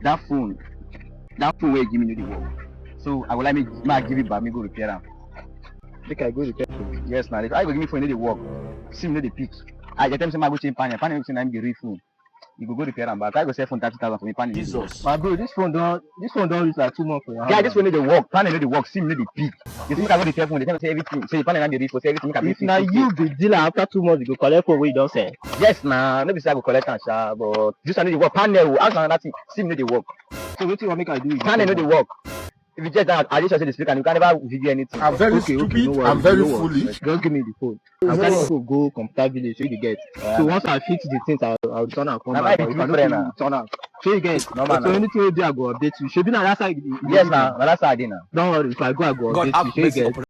that phone wey you give me no dey work. So I go like make I give it back, me go repair am. Make I go repair. Yes, now. If I go give me phone, no dey work. SIM no dey pick. I tell me say I go change panel. Panel say na be real phone. You go repair am back. I go sell phone 30,000 for me. Panel. Jesus. My bro, this phone don't reach like 2 months for your Guy, this phone no dey work. Panel no dey work. SIM no dey pick. You see, make I go repair phone. They tell me say everything. Say the panel na dey real. Say everything make I If now you be dealer after 2 months, you go collect phone where you don't sell. Yes, nah. No be say I go collect am, sha. But this one no dey work. Panel. Ask another thing. SIM no dey work. So what you want make I do? Panel no dey work. If you just that, I just say the speaker, you can never video anything. I'm very stupid. no worries, I'm very no worries. foolish. Just give me the phone. I'll carry the phone go computer village so you get. So once I fix the things, I'll turn and come Now, back. why But you if I do don't that fix it, turn out. So you get. No, man, So no. anything you do, I go update you. Should be now that side. Yes, nah. That's how I did now. Don't worry. If I go God update have you. So you mercy get. upon